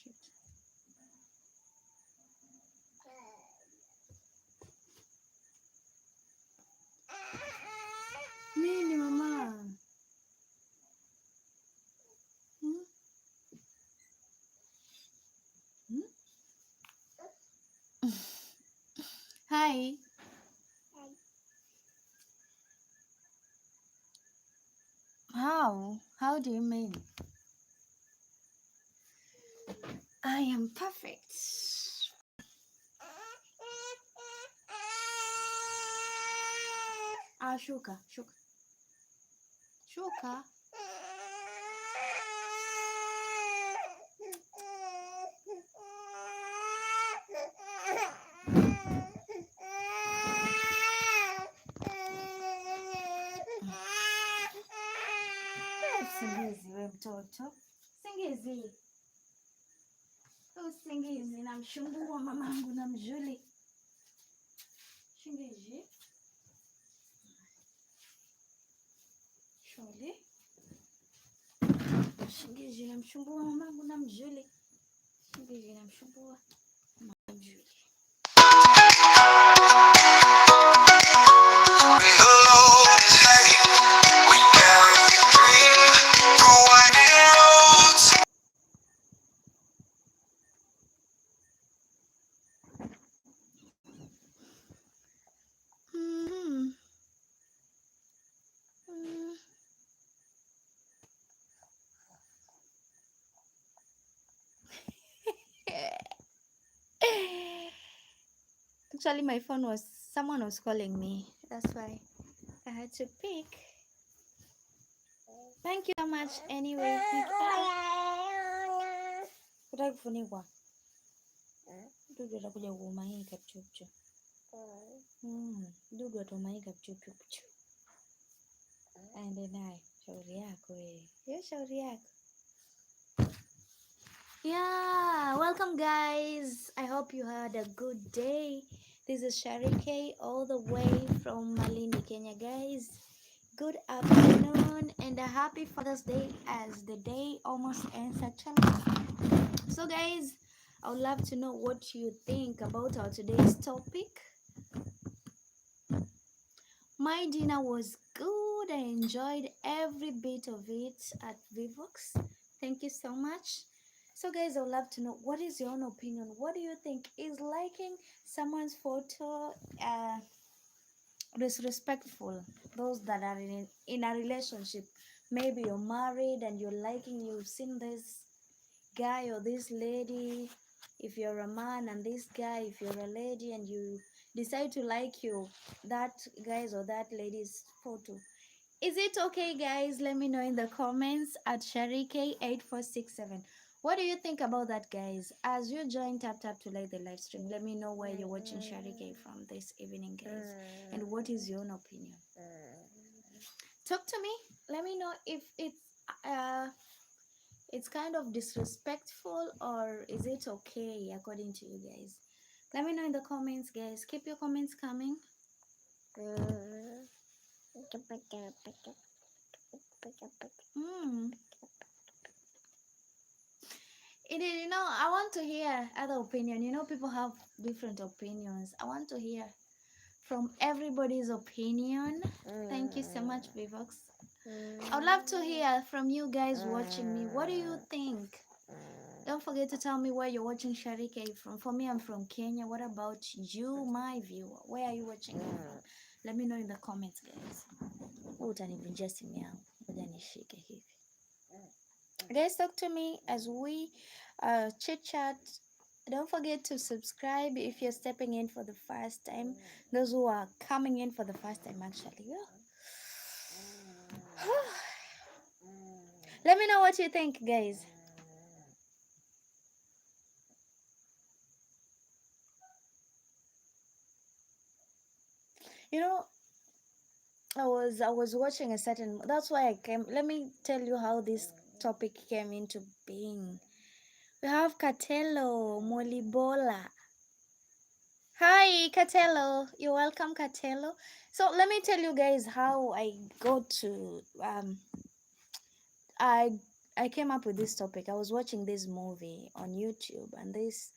Shit. Nini mama? Hmm? Hmm? Hi. How? How do you mean? I am perfect. Shuka, shuka, shuka. Usingizi we mtoto, usingizi, usingizi. Namshumbua mamangu na mjuli. Shingizi, shole. Shingizi namshumbua mamangu na mjuli. Shingizi namshumbua mamangu na mjuli. Actually, my phone someone was calling me. That's why I had to pick. Thank you so much. Anyway, kutaka kufunikwa dudu atakuja kuumaika chuchu. Dudu atumaika chuchu. Aende naye shauri yako wewe. Hiyo shauri yako. Yeah, welcome guys. I hope you had a good day. This is Sharike all the way from Malindi, Kenya, guys. Good afternoon and a happy Father's Day as the day almost ends actually. So guys, I would love to know what you think about our today's topic. My dinner was good. I enjoyed every bit of it at Vivox. Thank you so much. So guys, I would love to know, what is your own opinion? What do you think? Is liking someone's photo disrespectful? Those that are in a relationship, maybe you're married and you've seen this guy or this lady, if you're a man, and this guy, if you're a lady, and you decide to like that guy's or that lady's photo. Is it okay, guys? Let me know in the comments at Sharike8467. What do you think about that, guys? As you join, tap to like the live stream. Let me know where you're watching Sharike from this evening, guys, and what is your own opinion. Talk to me. Let me know if it's kind of disrespectful, or is it okay according to you guys? Let me know in the comments, guys. Keep your comments coming. I want to hear other opinion. People have different opinions. I want to hear from everybody's opinion. Thank you so much, Vivox. I would love to hear from you guys watching me. What do you think? Don't forget to tell me where you're watching Sharike from. For me, I'm from Kenya. What about you, my viewer? Where are you watching me from? Let me know in the comments, guys. Utanivunjia simu yangu. Ngoja nishike hivi. Guys, talk to me as we chit chat. Don't forget to subscribe if you're stepping in for the first time. Those who are coming in for the first time, actually. Let me know what you think, guys. I was watching a certain. That's why I came. Let me tell you how this topic came into being. We have Katelo Molibola. Hi, Katelo. You're welcome, Katelo. So let me tell you guys how I got to I came up with this topic. I was watching this movie on YouTube, and this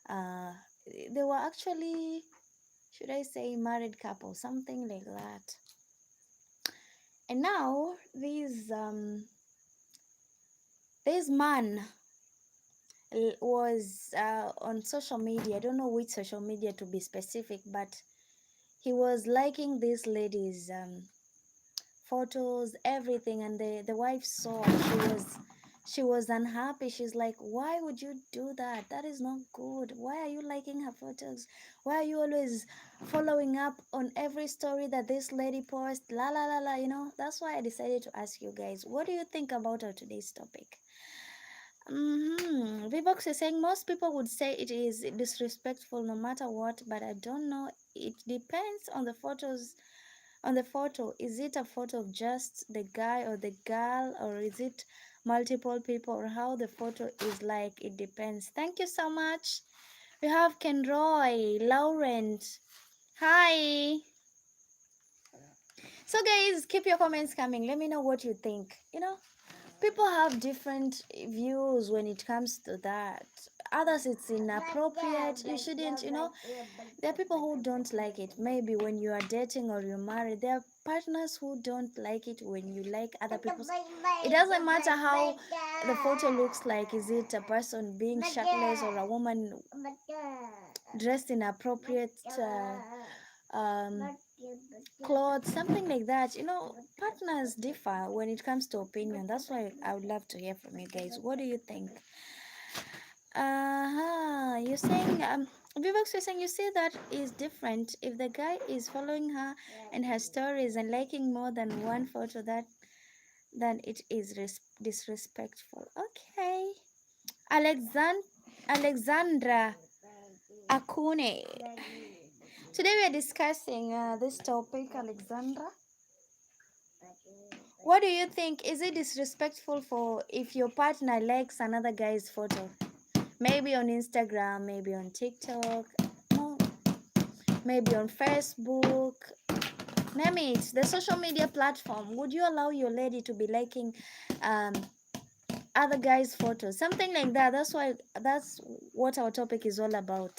uh they were actually, should I say, married couple, something like that. And now this man was on social media. I don't know which social media to be specific, but he was liking this lady's photos, everything, and the wife saw. She was unhappy. She's like, why would you do that? That is not good. Why are you liking her photos? Why are you always following up on every story that this lady posts? La la la la, that's why I decided to ask you guys, what do you think about our today's topic? Vivox is saying most people would say it is disrespectful no matter what, but I don't know. It depends on the photos. On the photo, is it a photo of just the guy or the girl, or is it multiple people, or how the photo is like? It depends. Thank you so much. We have Kenroy, Laurent. Hi. So guys, keep your comments coming. Let me know what you think. People have different views when it comes to that. Others, it's inappropriate. You shouldn't. There are people who don't like it. Maybe when you are dating or you're married, there are partners who don't like it when you like other people. It doesn't matter how the photo looks like. Is it a person being shirtless or a woman dressed in appropriate clothes, something like that? Partners differ when it comes to opinion. That's why I would love to hear from you guys. What do you think? You're saying Vivox, you're saying you see that is different if the guy is following her and her stories and liking more than one photo, that then it is disrespectful. Okay. Alexandra Akune. Today we are discussing this topic, Alexandra. What do you think? Is it disrespectful for if your partner likes another guy's photo? Maybe on Instagram, maybe on TikTok, no, maybe on Facebook. Name it, the social media platform. Would you allow your lady to be liking other guys' photos? Something like that. That's what our topic is all about.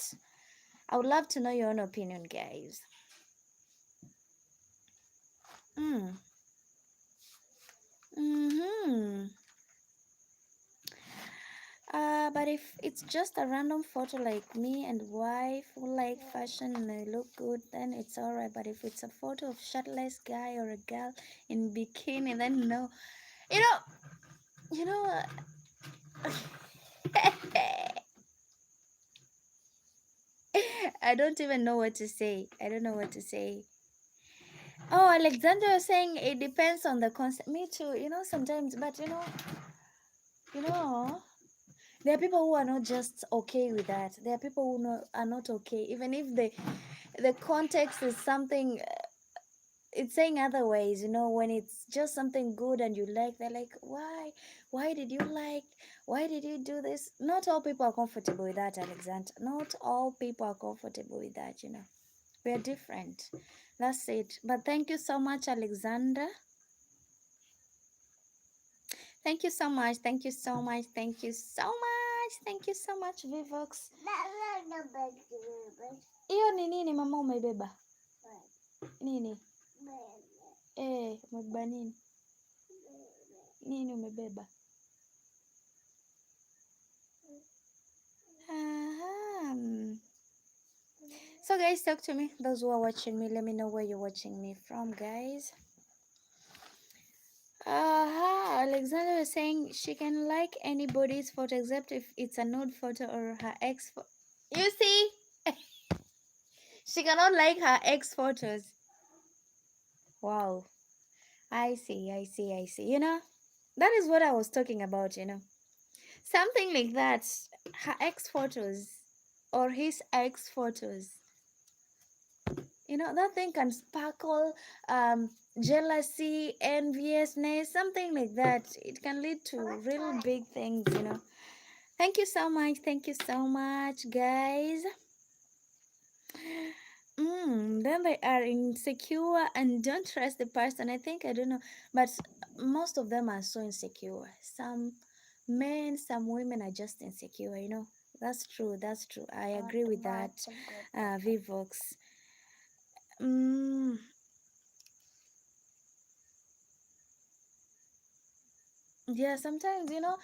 I would love to know your own opinion, guys. Mm. Mm-hmm. But if it's just a random photo like me and wife who like fashion and I look good, then it's alright. But if it's a photo of shirtless guy or a girl in bikini, then no. You know. I don't even know what to say. I don't know what to say. Oh, Alexander was saying it depends on the concept. Me too. Sometimes, but you know. There are people who are not just okay with that. There are people who are not okay, even if the context is something. It's saying otherwise. When it's just something good and you like, they're like, why did you like? Why did you do this? Not all people are comfortable with that, Alexander. Not all people are comfortable with that. We are different. That's it. But thank you so much, Alexander. Thank you so much. Thank you so much. Thank you so much. Thank you so much, Vivox. Hiyo ni nini mama umebeba? Nini? Umebeba nini? Nini umebeba? So guys, talk to me. Those who are watching me, let me know where you're watching me from, guys. Alexander was saying she can like anybody's photo except if it's a nude photo or her ex photo. You see? She cannot like her ex photos. Wow. I see. That is what I was talking about, Something like that. Her ex photos or his ex photos. That thing can sparkle jealousy, enviousness, something like that. It can lead to real big things, Thank you so much. Thank you so much, guys. Then they are insecure and don't trust the person. I don't know, but most of them are so insecure. Some Men, some women are just insecure, you know. That's true, that's true. I agree with that, Vivox. Mm, yeah, sometimes, you know,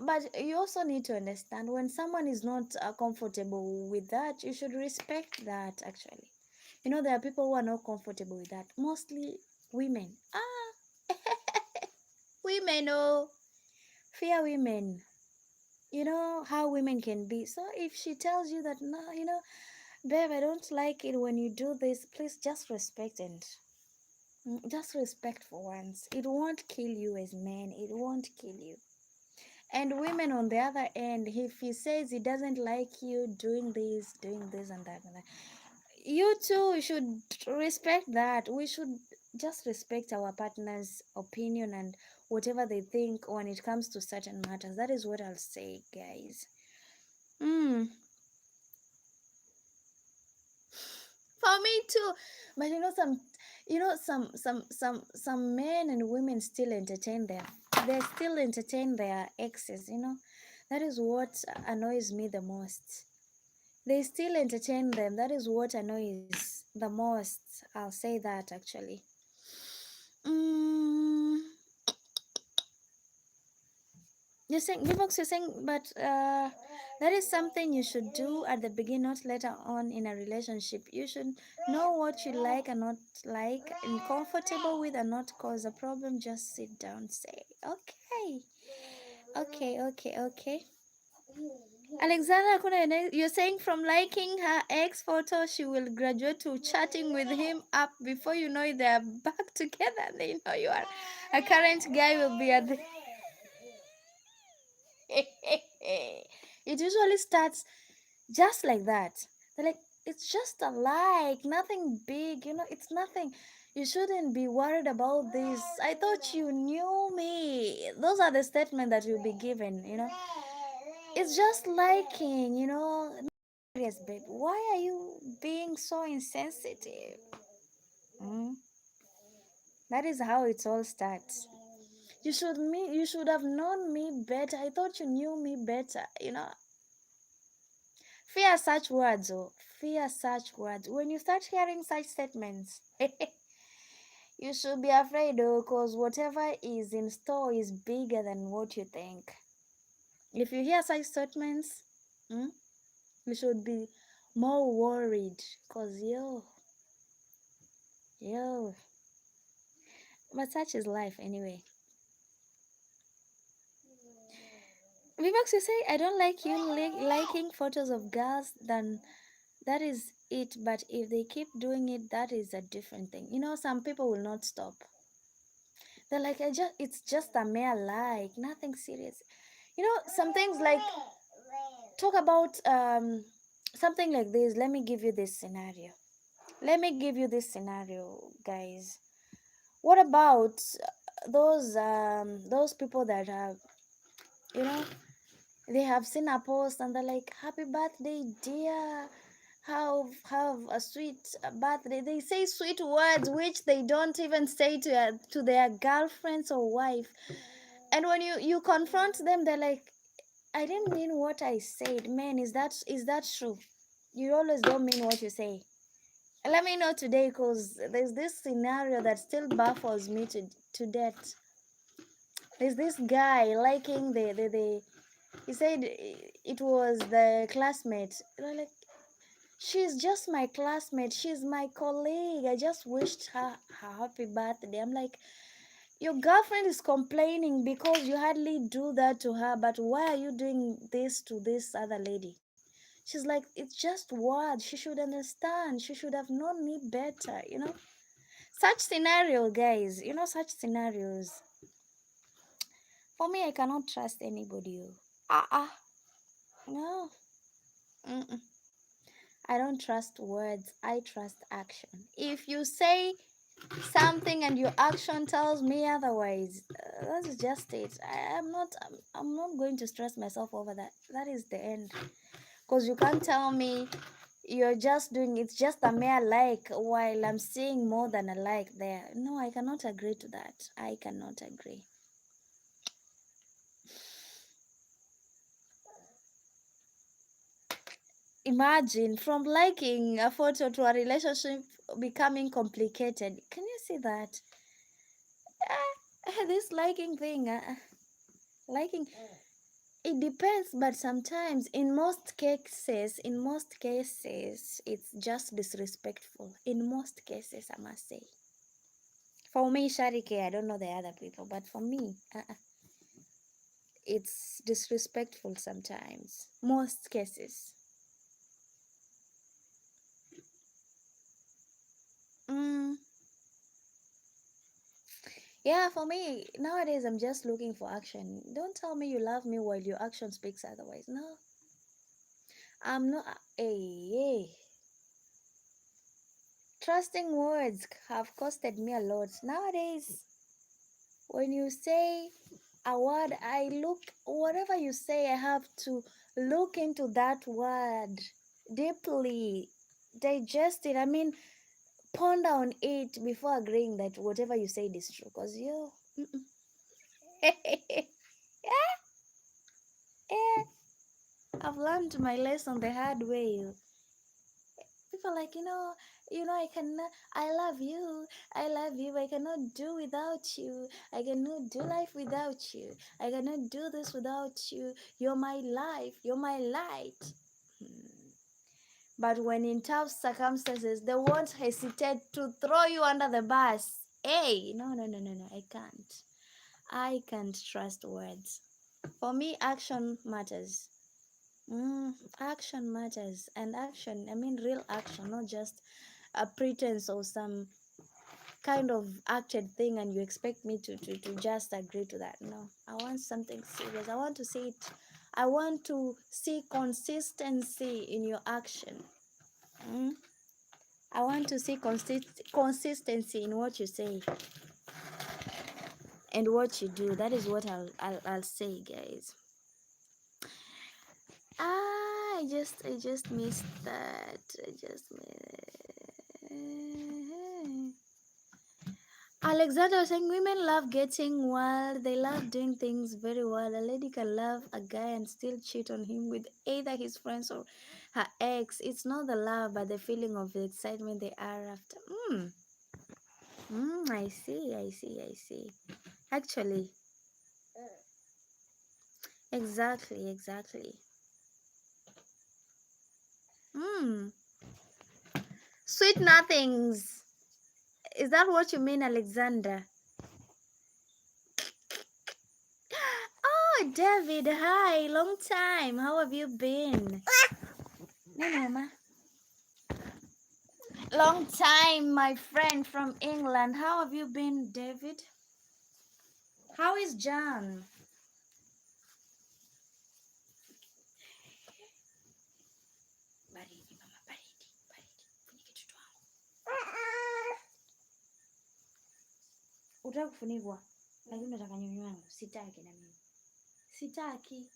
but you also need to understand when someone is not comfortable with that, you should respect that, actually. You know, there are people who are not comfortable with that. Mostly women. Women, oh, fear women. You know how women can be. So if she tells you that, no, you know, babe, I don't like it when you do this, please just respect and just respect for once. It won't kill you as men. It won't kill you. And women on the other end, if he says he doesn't like you doing this and that, you too should respect that. We should just respect our partner's opinion and whatever they think when it comes to certain matters. That is what I'll say, guys. Mm, for me too. But you know, some men and women still entertain they still entertain their exes. You know, that is what annoys me the most. They still entertain them. That is what annoys the most. I'll say that actually. Mm, you're saying, but that is something you should do at the beginning, not later on in a relationship. You should know what you like and not like, and comfortable with and not cause a problem. Just sit down, say, okay, okay. Alexandra, you're saying from liking her ex photo, she will graduate to chatting with him up before you know it, they're back together. They know you are a current guy will be at the it usually starts just like that. They're like, it's just a like, nothing big, you know, it's nothing. You shouldn't be worried about this. I thought you knew me. Those are the statements that you'll be given, you know. It's just liking, you know. Yes, babe. Why are you being so insensitive? Mm, that is how it all starts. You should have known me better. I thought you knew me better, you know. Fear such words, oh, fear such words. When you start hearing such statements, you should be afraid, oh, because whatever is in store is bigger than what you think. If you hear such statements, mm, you should be more worried, because yo, but such is life anyway. Vivax, you say, I don't like you liking photos of girls, then that is it. But if they keep doing it, that is a different thing. You know, some people will not stop. They're like, it's just a mere like, nothing serious. You know, some things like talk about something like this. Let me give you this scenario. Let me give you this scenario, guys. What about those people that have, you know, they have seen a post and they're like, happy birthday, dear, have a sweet birthday. They say sweet words which they don't even say to their girlfriends or wife. And when you confront them, they're like, I didn't mean what I said. Man, is that true? You always don't mean what you say. Let me know today, because there's this scenario that still baffles me to death. There's this guy liking the he said it was the classmate. They're like, she's just my classmate, she's my colleague, I just wished her happy birthday. I'm like, your girlfriend is complaining because you hardly do that to her, but why are you doing this to this other lady? She's like, it's just words, she should understand, she should have known me better, you know. Such scenario, guys, you know, such scenarios, for me, I cannot trust anybody. No. Mm-mm. I don't trust words, I trust action. If you say something and your action tells me otherwise, that's just it. I'm not going to stress myself over that. That is the end. Because you can't tell me you're just doing it's just a mere like while I'm seeing more than a like there. No, I cannot agree to that. I cannot agree. Imagine from liking a photo to a relationship becoming complicated. Can you see that? This liking thing, liking, it depends, but sometimes, in most cases, it's just disrespectful. In most cases, I must say. For me, Sharike, I don't know the other people, but for me, it's disrespectful sometimes. Most cases. Mm, yeah, for me, nowadays, I'm just looking for action. Don't tell me you love me while your action speaks otherwise. No, I'm not. Hey. Trusting words have costed me a lot. Nowadays, when you say a word, I look, whatever you say, I have to look into that word deeply, digest it. I mean, ponder on it before agreeing that whatever you said is true. Because you, I've learned my lesson the hard way. People like, I cannot, I love you, I cannot do without you, I cannot do life without you, I cannot do this without you, you're my life, you're my light. But when in tough circumstances, they won't hesitate to throw you under the bus. Hey, no, I can't trust words. For me, action matters. Action matters, and action, I mean real action, not just a pretense or some kind of acted thing and you expect me to just agree to that. No, I want something serious. I want to see it. I want to see consistency in your action. I want to see consistency in what you say and what you do. That is what I'll say, guys. I just missed that. I just missed. Alexander was saying women love getting wild. They love doing things very well. A lady can love a guy and still cheat on him with either his friends or her ex. It's not the love, but the feeling of the excitement they are after. I see. Actually, exactly. Sweet nothings. Is that what you mean, Alexander? Oh, David, hi. Long time. How have you been? No, Mama. Long time, my friend from England. How have you been, David? How is John? Baridi, mama, baridi. Funike mtoto wangu. Utaka kufunikwa, lakini unataka nyonyo yangu. Sitaki na mimi. Sitaki.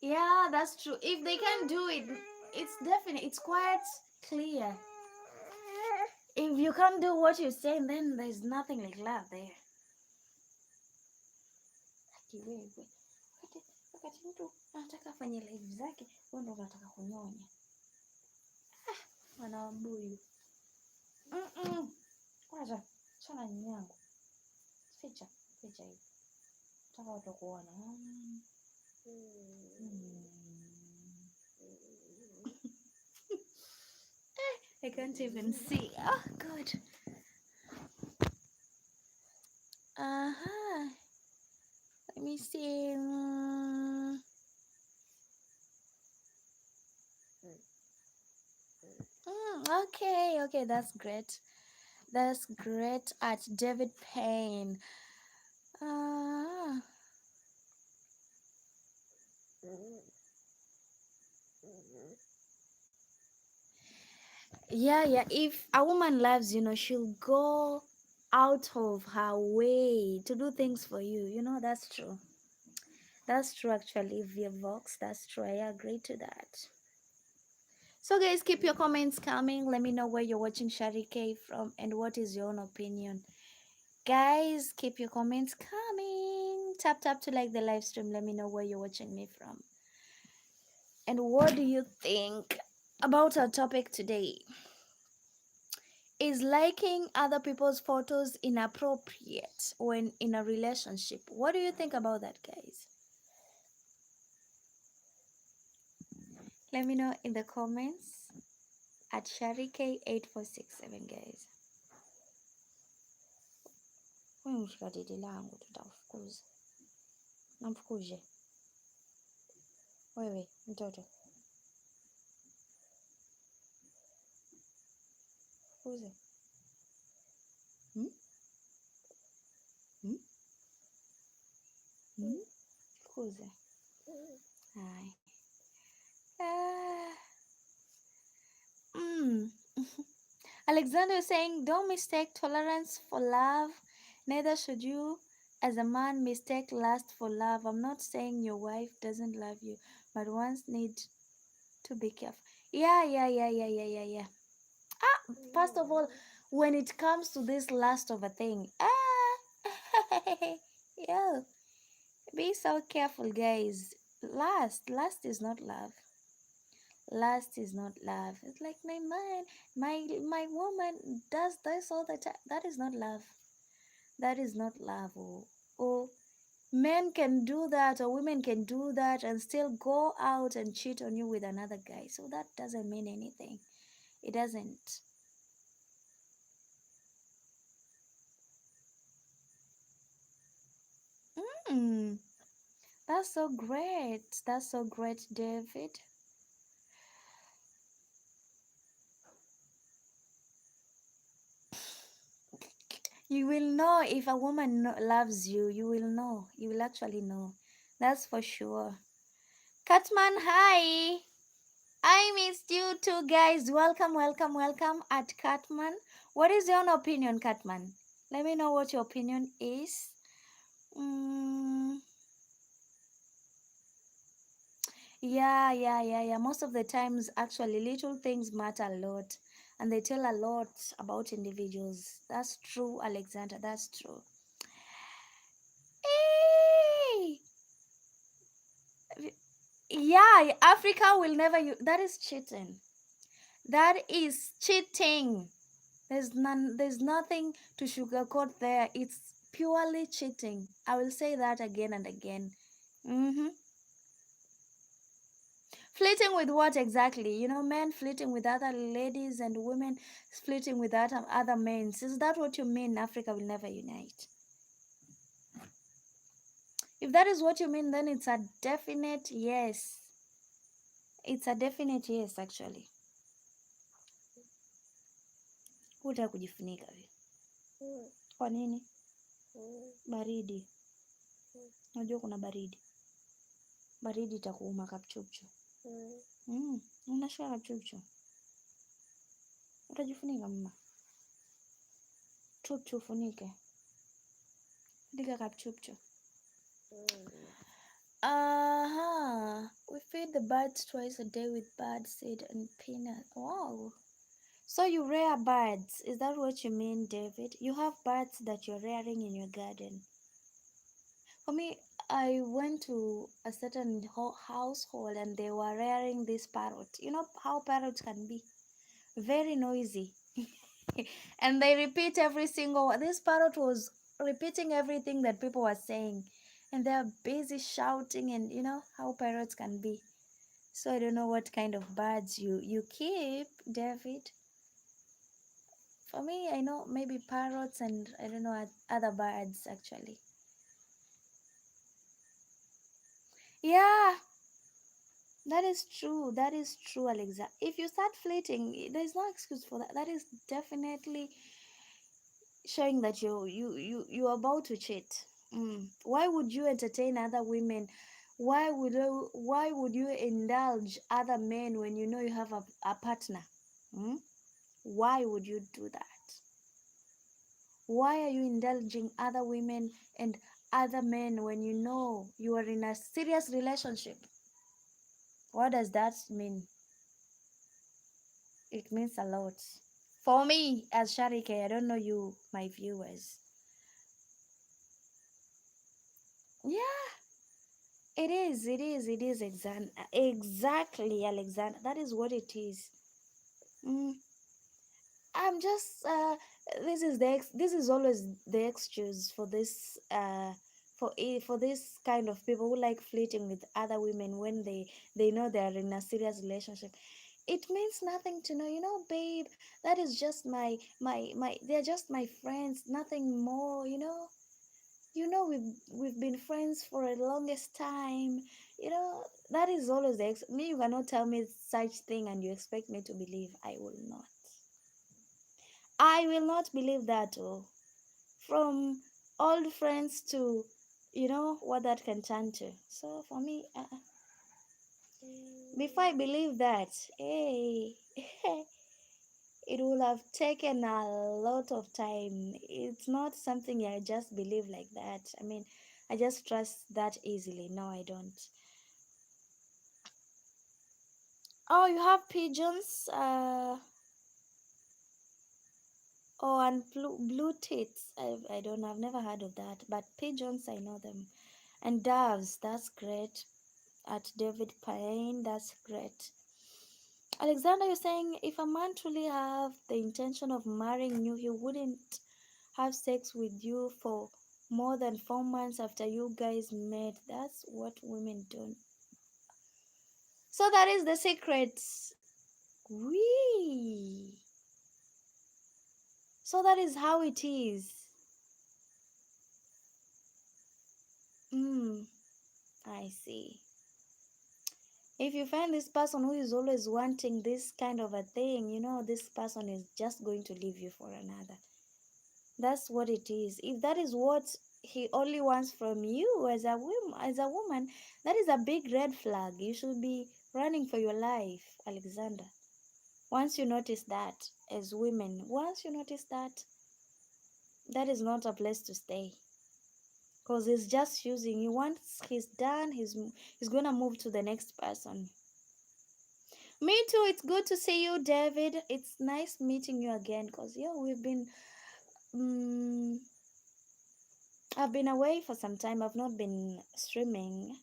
Yeah, that's true. If they can do it, it's definite. It's quite clear. If you can't do what you're saying, then there's nothing like love there. Wakati mtu anataka afanye live zake, wewe ndo unataka kunyonya. Wanawabuyu. Kwanza chana nyinyi yangu. Ficha hivi. Nataka watu kuona. I can't even see. Oh God. Let me see. Okay, that's great. That's great at David Payne. Yeah. If a woman loves, she'll go out of her way to do things for you. That's true. That's true, actually, via Vox. That's true. I agree to that. So guys, keep your comments coming. Let me know where you're watching Shari K from and what is your own opinion. Guys, keep your comments coming. Tap to like the live stream. Let me know where you're watching me from. And what do you think about our topic today? Is liking other people's photos inappropriate when in a relationship? What do you think about that, guys? Let me know in the comments at ShariK8467, guys. Wewe mshika didi langu tutafukuza. Namfukuje. Wewe mtoto. Fukuze. Hmm? Hmm? Hmm? Fukuze. Hai. Ah. Alexander is saying, don't mistake tolerance for love. Neither should you, as a man, mistake lust for love. I'm not saying your wife doesn't love you, but ones need to be careful. Yeah. First of all, when it comes to this lust of a thing, yeah, be so careful, guys. Lust is not love. Lust is not love. It's like my man, my woman does this all the time. That is not love. That is not love. Oh, men can do that, or women can do that and still go out and cheat on you with another guy. So that doesn't mean anything. It doesn't. Mm, that's so great. That's so great, David. You will know if a woman loves you. You will know. You will actually know. That's for sure. Catman, hi. I missed you too, guys. Welcome at Catman. What is your own opinion, Catman? Let me know what your opinion is. Mm, yeah. Most of the times, actually, little things matter a lot, and they tell a lot about individuals. That's true, Alexander. That's true. Hey! Yeah, Africa will never use that is cheating. That is cheating. There's nothing to sugarcoat there. It's purely cheating. I will say that again and again. Mm-hmm. Flirting with what exactly? You know, men flirting with other ladies and women flirting with other men. Is that what you mean? Africa will never unite. If that is what you mean, then it's a definite yes. It's a definite yes, actually. Hutaka kujifunika vi. Kwa nini? Baridi. Unajua kuna baridi. Baridi itakuuma kapchupchu. Unashika kapchupchu. Utajifunika mama. Chupchu funike. Funika kapchupchu. We feed the birds twice a day with bird seed and peanut. Wow. So you rear birds. Is that what you mean, David? You have birds that you're rearing in your garden. For me, I went to a certain household and they were rearing this parrot. You know how parrots can be? Very noisy. And they repeat every single one. This parrot was repeating everything that people were saying. And they're busy shouting, and you know how parrots can be. So I don't know what kind of birds you keep, David. For me, I know maybe parrots and I don't know other birds actually. Yeah, that is true. That is true, Alexa. If you start flirting, there's no excuse for that. That is definitely showing that you're about to cheat. Why would you entertain other women? Why would you indulge other men when you know you have a partner? Why would you do that? Why are you indulging other women and other men when you know you are in a serious relationship? What does that mean? It means a lot. For me, as Sharike, I don't know you, my viewers. Yeah, it is exactly, Alexander. That is what it is. Mm, I'm just this is always the excuse for this for this kind of people who like flirting with other women when they know they are in a serious relationship. It means nothing to know, babe. That is just my they're just my friends, nothing more, we've been friends for a longest time, that is always me. You cannot tell me such thing and you expect me to believe. I will not believe that. Oh, from old friends to what that can turn to. So for me, before I believe that, hey, it will have taken a lot of time. It's not something I just believe like that. I mean, I just trust that easily. No, I don't. Oh, you have pigeons? Oh, and blue tits. I don't know. I've never heard of that. But pigeons, I know them. And doves, that's great. At David Payne, that's great. Alexander, you're saying if a man truly have the intention of marrying you, he wouldn't have sex with you for more than 4 months after you guys met. That's what women don't. So that is the secret. Wee. So that is how it is. Hmm. I see. If you find this person who is always wanting this kind of a thing, this person is just going to leave you for another. That's what it is. If that is what he only wants from you as a woman, that is a big red flag. You should be running for your life, Alexander. Once you notice that, as women, once you notice that, that is not a place to stay. Because he's just using you. Once he's done, he's gonna move to the next person. Me too. It's good to see you, David. It's nice meeting you again. Cause we've been um, I've been away for some time. I've not been streaming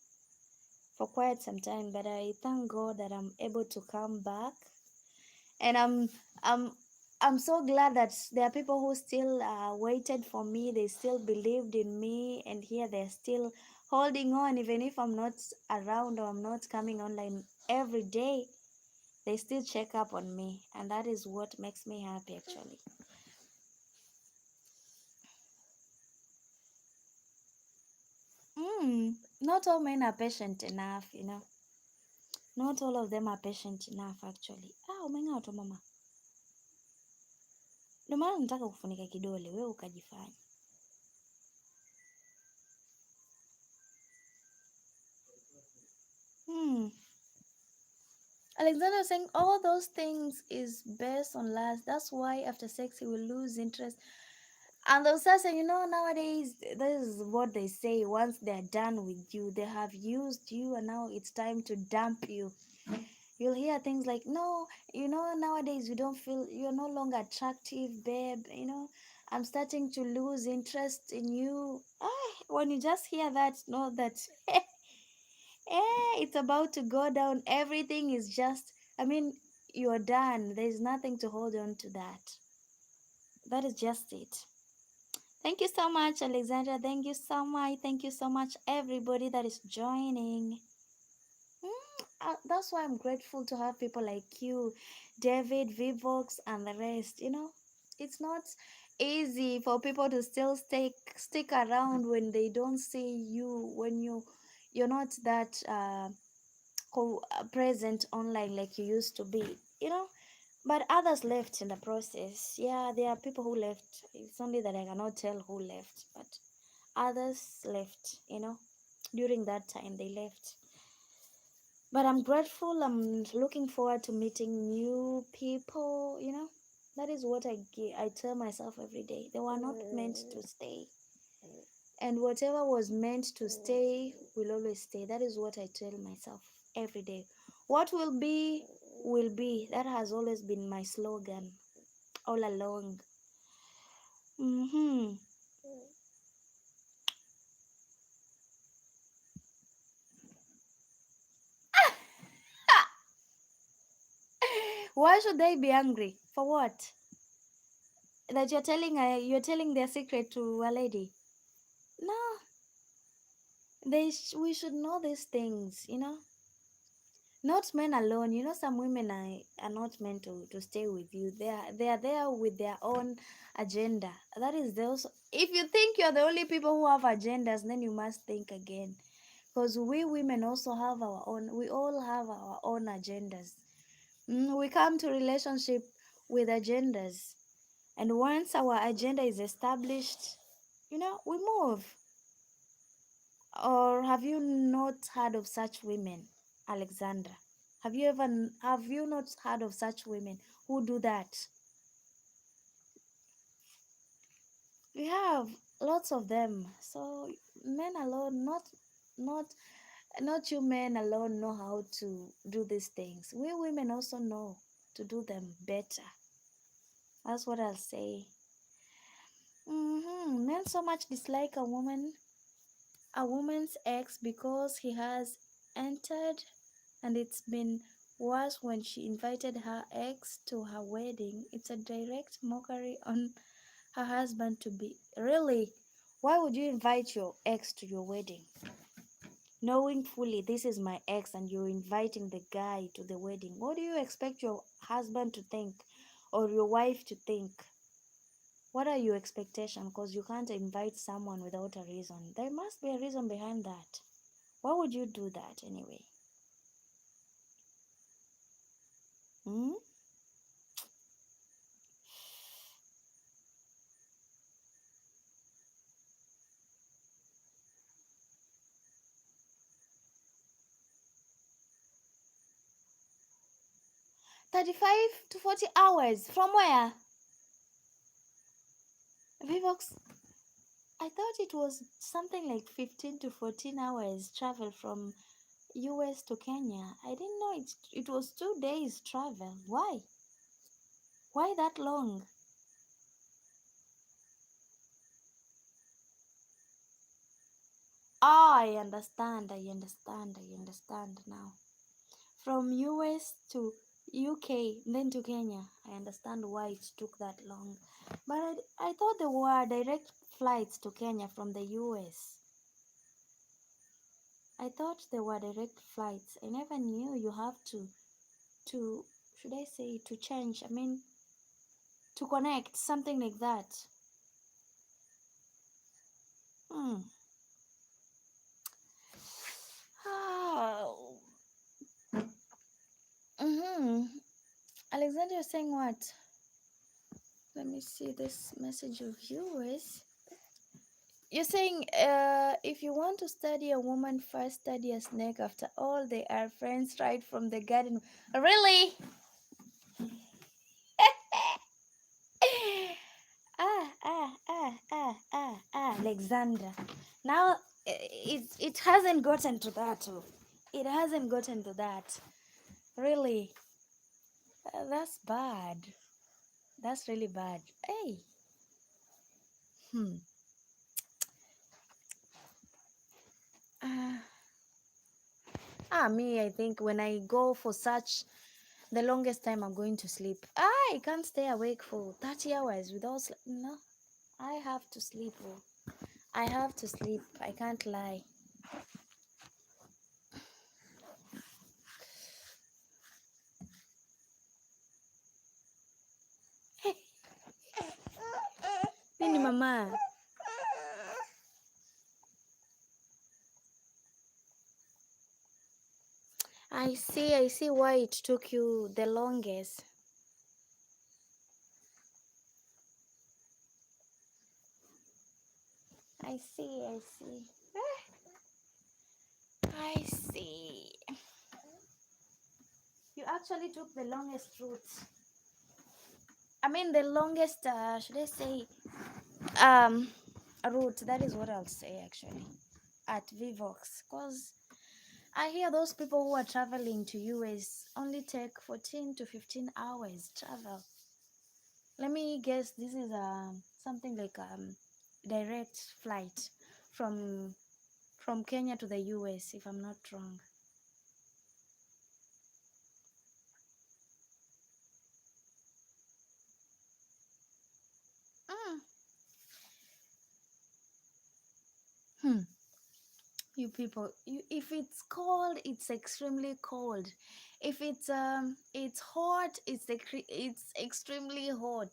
for quite some time, but I thank God that I'm able to come back, and I'm I'm so glad that there are people who still waited for me. They still believed in me, and here they're still holding on, even if I'm not around or I'm not coming online every day. They still check up on me, and that is what makes me happy, actually. Not all men are patient enough. Not all of them are patient enough, actually. Umeng'aa tu mama. Ndio maana nataka kufunika kidole, wewe ukajifanya. Hmm. Alexander was saying all those things is based on lust. That's why after sex he will lose interest. And they'll start saying, nowadays, this is what they say. Once they're done with you, they have used you, and now it's time to dump you. You'll hear things like, no, nowadays you don't feel, you're no longer attractive, babe. I'm starting to lose interest in you. When you just hear that, know that it's about to go down. Everything is just, you're done. There's nothing to hold on to that. That is just it. Thank you so much, Alexandra. Thank you so much. Thank you so much, everybody that is joining. That's why I'm grateful to have people like you, David, Vivox, and the rest. It's not easy for people to still stick around when they don't see you, when you're not that present online like you used to be. But others left in the process. Yeah, there are people who left. It's only that I cannot tell who left, but others left. During that time they left. But I'm grateful. I'm looking forward to meeting new people. That is what I tell myself every day. They were not meant to stay, and whatever was meant to stay will always stay. That is what I tell myself every day. What will be will be. That has always been my slogan all along. Mm-hmm. Why should they be angry? For what? That you're telling their secret to a lady? No, we should know these things, you know. Not men alone. You know, some women are not meant to stay with you. They are there with their own agenda. That is those. If you think you're the only people who have agendas, then you must think again. Because we women also have our own. We all have our own agendas. We come to relationship with agendas, and once our agenda is established, you know, we move. Or have you not heard of such women, Alexandra? Have you not heard of such women who do that? We have lots of them. So men alone, not not you men alone know how to do these things. We women also know to do them better. That's what I'll say. Men so much dislike a woman's ex because he has entered, and it's been worse when she invited her ex to her wedding. It's a direct mockery on her husband to be. Really? Why would you invite your ex to your wedding? Knowing fully this is my ex and you're inviting the guy to the wedding. What do you expect your husband to think or your wife to think? What are your expectations? Because you can't invite someone without a reason. There must be a reason behind that. Why would you do that anyway? Hmm? 35 to 40 hours. From where? Vivox, I thought it was something like 15 to 14 hours travel from US to Kenya. I didn't know it was 2 days travel. Why? Why that long? Ah, I understand now. From US to UK, then to Kenya. I understand why it took that long. But I thought there were direct flights to Kenya from the US. I thought there were direct flights. I never knew you have to should I say to change? I mean to connect, something like that. Hmm. Oh. Mm-hmm. Alexander, you're saying what? Let me see this message of yours. You're saying if you want to study a woman, first study a snake. After all, they are friends right from the garden. Really? Alexandra. Now it hasn't gotten to that. Oh. It hasn't gotten to that. Really? That's bad. That's really bad. Hey. Hmm. Uh, me, I think when I go for such the longest time I'm going to sleep. I can't stay awake for 30 hours without no. I have to sleep. Oh. I have to sleep. I can't lie. Nini mama? I see why it took you the longest. I see, I see. I see. You actually took the longest route. I mean the longest should I say route, that is what I'll say actually. At Vivox. Cause I hear those people who are traveling to US only take 14 to 15 hours travel. Let me guess, this is something like direct flight from Kenya to the US, if I'm not wrong. Mm. Hmm. You people, if it's cold, it's extremely cold. If it's hot, it's extremely hot.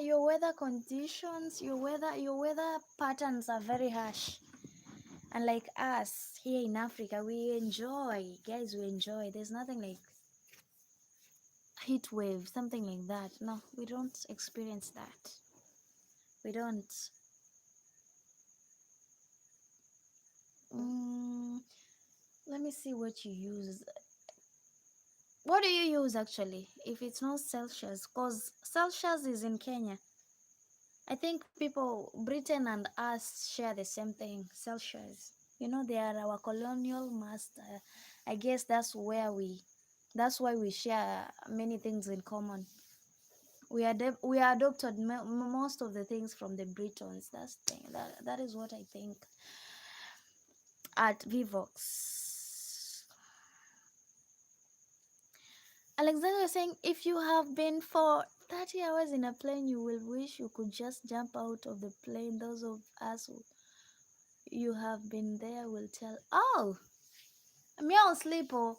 Your weather conditions, your weather patterns are very harsh. And like us here in Africa, we enjoy, guys, we enjoy. There's nothing like heat wave, something like that. No, we don't experience that. We don't. Mm, let me see what you use. What do you use actually? If it's not Celsius, because Celsius is in Kenya. I think people, Britain and us share the same thing, Celsius. You know, they are our colonial master. I guess that's why we share many things in common. We adopted most of the things from the Britons. That is what I think at Vivox. Alexander was saying, if you have been for 30 hours in a plane, you will wish you could just jump out of the plane. Those of us who you have been there will tell. Oh, me, I'll sleep. Oh,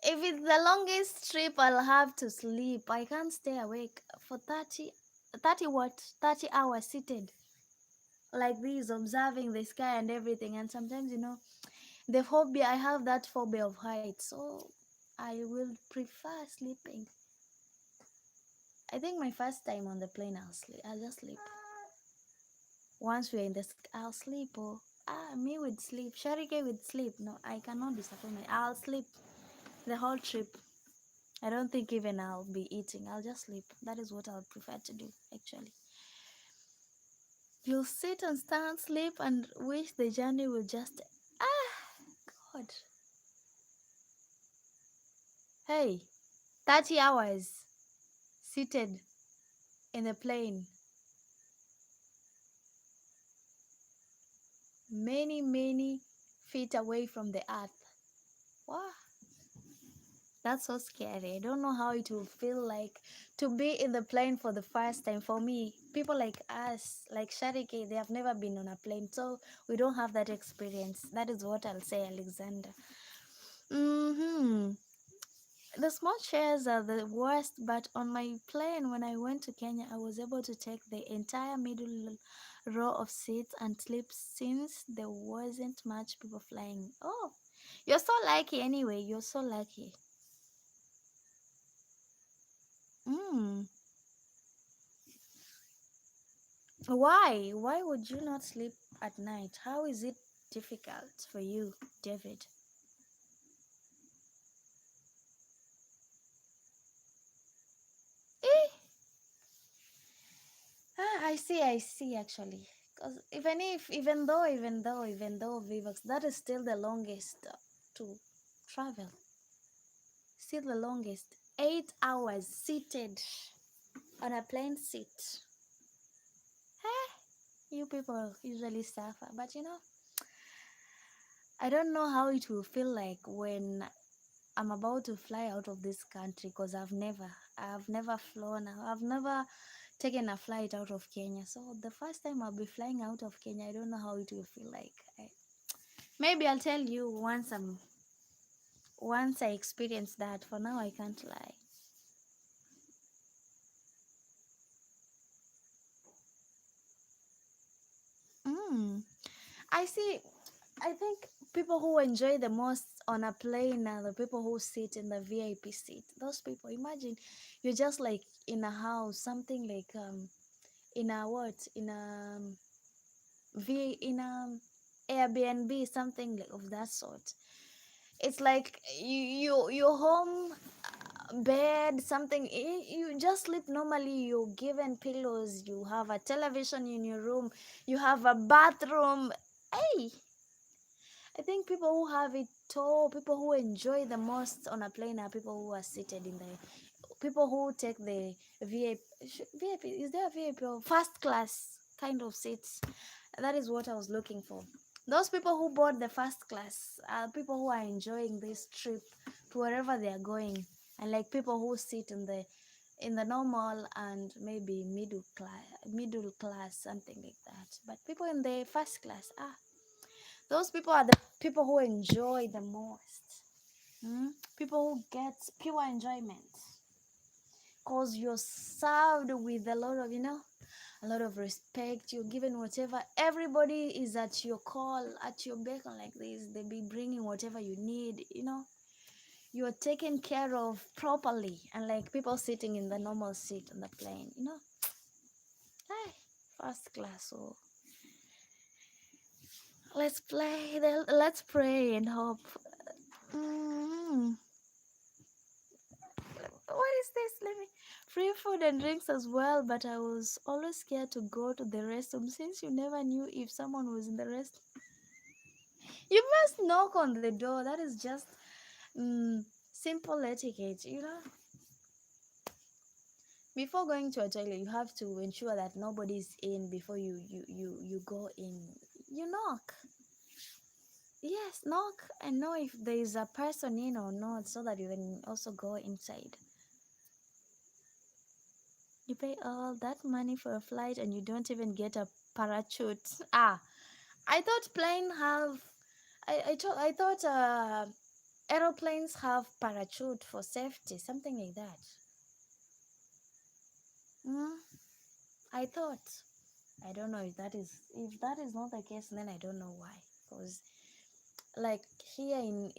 if it's the longest trip, I'll have to sleep. I can't stay awake for 30 what? 30 hours seated like this, observing the sky and everything. And sometimes, the phobia, I have that phobia of heights. So I will prefer sleeping. I think my first time on the plane, I'll sleep. I'll just sleep. Once we're in the sky, I'll sleep. Oh, me with sleep. Sharike with sleep. No, I cannot disappoint me. I'll sleep the whole trip. I don't think even I'll be eating. I'll just sleep. That is what I'll prefer to do, actually. You'll sit and stand, sleep, and wish the journey will just. God. Hey, 30 hours seated in a plane. Many, many feet away from the earth. Wow. That's so scary. I don't know how it will feel like to be in the plane for the first time. For me, people like us, like Shariki, they have never been on a plane, so we don't have that experience. That is what I'll say, Alexander. Mm-hmm. The small chairs are the worst, but on my plane when I went to Kenya, I was able to take the entire middle row of seats and sleep since there wasn't much people flying. Oh, you're so lucky anyway. You're so lucky. Mm. Why? Why would you not sleep at night? How is it difficult for you, David? Eh? I see actually. Because even though Vivox, that is still the longest to travel. Still the longest. 8 hours seated on a plane seat. You people usually suffer. But I don't know how it will feel like when I'm about to fly out of this country because I've never flown, I've never taken a flight out of Kenya. So the first time I'll be flying out of Kenya, I don't know how it will feel like. Maybe I'll tell you once I experience that. For now, I can't lie. Mm. I see. I think people who enjoy the most on a plane are the people who sit in the VIP seat. Those people, imagine you're just like in a house, something like in a what? In a Airbnb, something like of that sort. It's like your home bed, something. You just sleep normally. You're given pillows. You have a television in your room. You have a bathroom. Hey, I think people who have it all, people who enjoy the most on a plane are people who are seated in the, people who take the VIP, is there a VIP or first class kind of seats? That is what I was looking for. Those people who bought the first class are people who are enjoying this trip to wherever they are going, and like people who sit in the normal and maybe middle class, something like that. But people in the first class, those people are the people who enjoy the most. People who get pure enjoyment, because you're served with a lot of, a lot of respect. You're given whatever. Everybody is at your call, at your beck, and like this. They be bringing whatever you need. You're taken care of properly, and like people sitting in the normal seat on the plane. Hey, first class. So let's play. Let's pray and hope. Mm. What is this? Let me, free food and drinks as well, but I was always scared to go to the restroom since you never knew if someone was in the restroom. You must knock on the door. That is just simple etiquette. Before going to a toilet, you have to ensure that nobody's in before you go in. You knock. Yes, knock and know if there is a person in or not, so that you can also go inside. You pay all that money for a flight and you don't even get a parachute. I thought plane have. I thought aeroplanes have parachute for safety, something like that. Mm, I thought. I don't know if that is not the case. Then I don't know why. Because like here in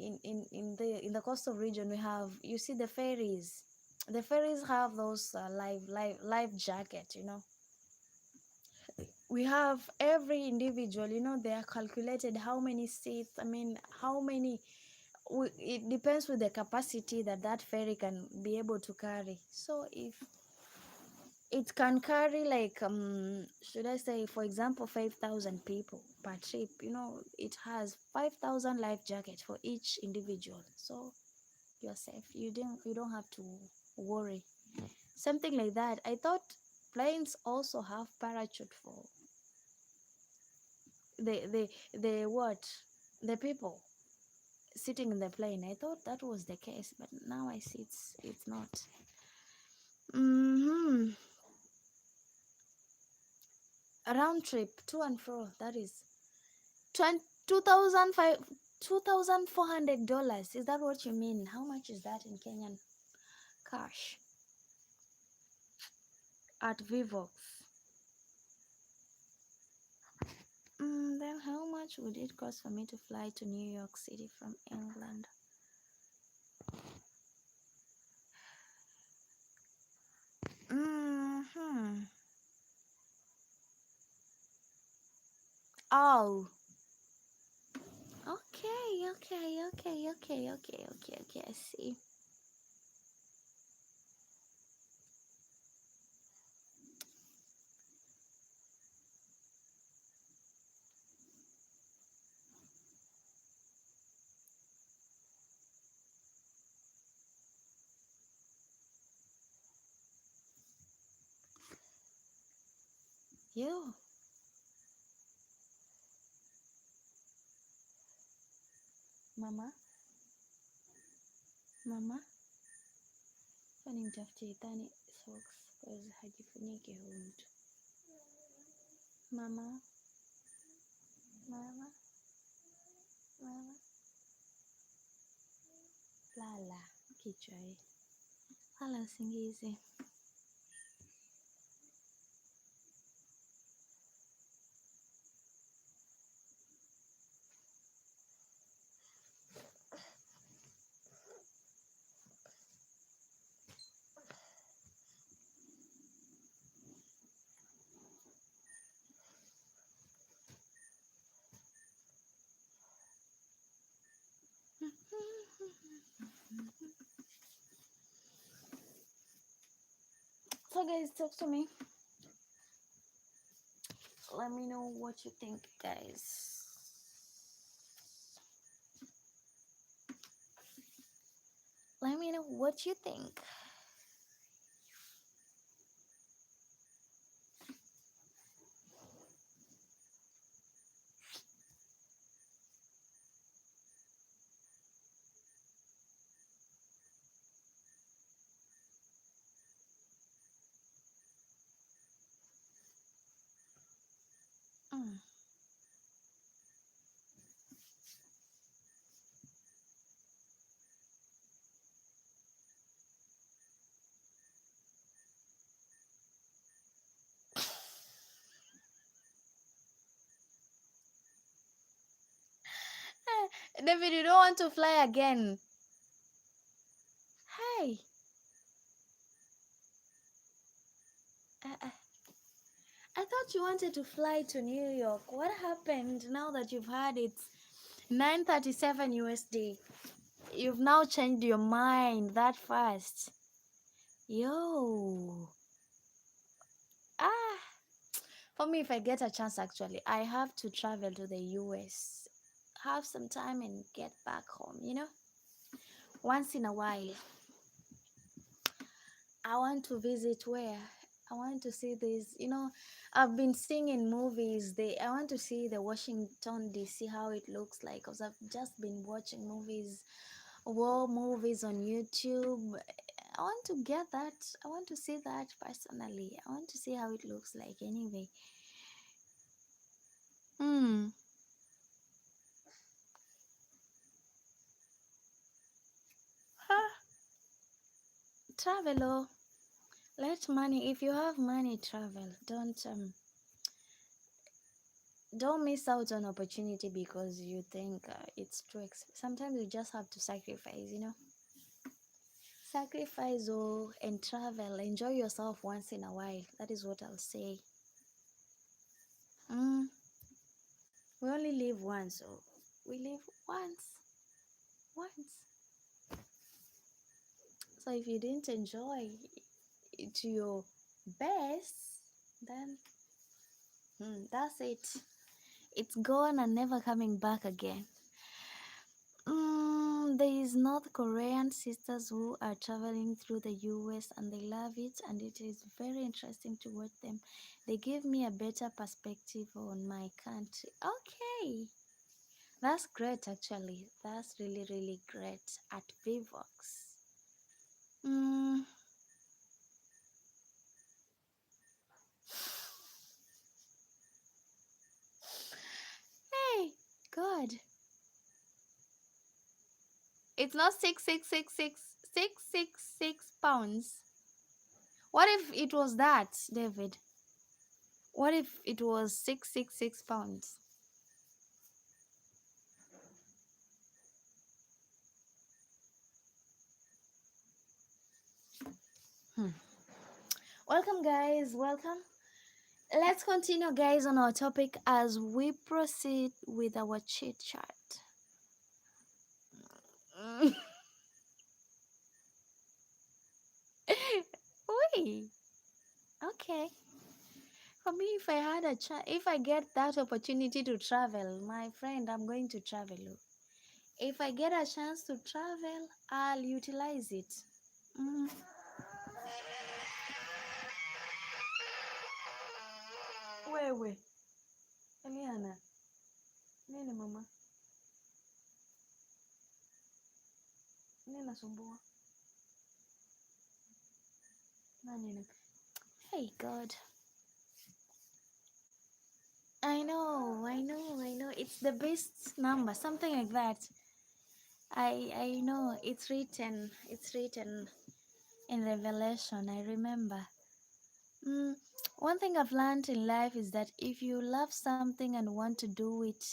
the coastal region, we have, you see, the ferries. The ferries have those life jacket. We have every individual, they are calculated how many seats, I mean, how many, it depends with the capacity that ferry can be able to carry. So if it can carry, like, should I say, for example, 5,000 people per trip, it has 5,000 life jackets for each individual. So you're safe. You don't have to worry, something like that. I thought planes also have parachute for the what, the people sitting in the plane. I thought that was the case, but now I see it's not. mm-hmm. A round trip to and fro, that is 20 2005 $2,400. Is that what you mean? How much is that in Kenyan cash at Vivox? Then how much would it cost for me to fly to New York City from England? Mm-hmm. Oh, okay. I see. You, mama, mama, kwani mtafutie Ithani socks cause hajifuniki huyu mtu. Mama, mama, mama, lala kichwa hii, lala usingizi. So guys, talk to me. Let me know what you think, guys. Let me know what you think. Mm. David, you don't want to fly again. Hey. Uh, I thought you wanted to fly to New York. What happened now that you've had it 937 USD? You've now changed your mind that fast. Yo. Ah. For me, if I get a chance, actually, I have to travel to the US, have some time and get back home, once in a while. I want to visit where? I want to see this, I've been seeing in movies. I want to see the Washington DC, how it looks like, because I've just been watching war movies on YouTube. I want to get that. I want to see that personally. I want to see how it looks like anyway. Hmm. Huh. Travel, oh. Let money. If you have money, travel. Don't miss out on opportunity because you think it's too expensive. Sometimes you just have to sacrifice. Sacrifice and travel. Enjoy yourself once in a while. That is what I'll say. Mm, we only live once, so we live once. Once. So if you didn't enjoy it to your best, then that's it. It's gone and never coming back again. There is North Korean sisters who are traveling through the US and they love it, and it is very interesting to watch them. They give me a better perspective on my country. Okay, that's great actually. That's really, really great at Vivox. Mm, hey, God. It's not 666 What if it was that, David? What if it was 666 pounds? Hmm. Welcome, guys. Welcome. Let's continue, guys, on our topic as we proceed with our chit chat. Wait. Okay. For me, if I had if I get that opportunity to travel, my friend, I'm going to travel. If I get a chance to travel, I'll utilize it. Mm. Wewe, Eliana, nini mama? Nini nasumbua? Nani? Hey God. I know. It's the best number, something like that. I know it's written. It's written in Revelation. I remember. Mm, one thing I've learned in life is that if you love something and want to do it,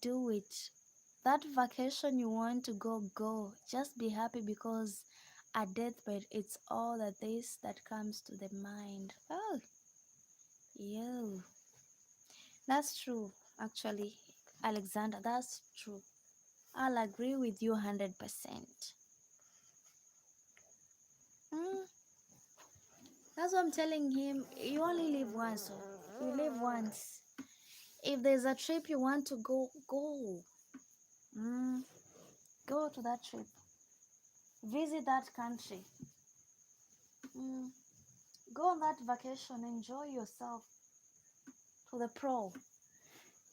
do it. That vacation you want to go, go. Just be happy because a deathbed, it's all that this that comes to the mind. Oh, yo, that's true. Actually, Alexander, that's true. I'll agree with you 100%. Mm, that's what I'm telling him. You only live once, so you live once. If there's a trip you want to go, go. Mm, go to that trip. Visit that country. Mm. Go on that vacation. Enjoy yourself to the pro.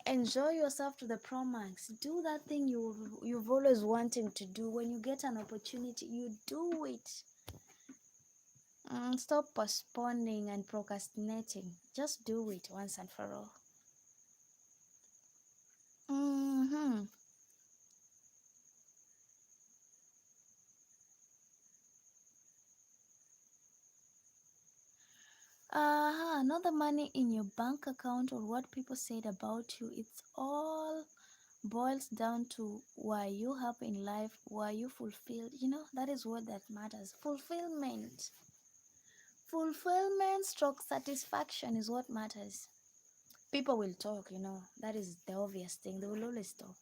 Enjoy yourself to the pro max. Do that thing you've always wanting to do. When you get an opportunity, you do it. Stop postponing and procrastinating. Just do it once and for all. Mm-hmm. Not the money in your bank account or what people said about you. It's all boils down to why you happy in life, why you fulfilled. That is what that matters. Fulfillment stroke satisfaction is what matters. People will talk, that is the obvious thing. They will always talk.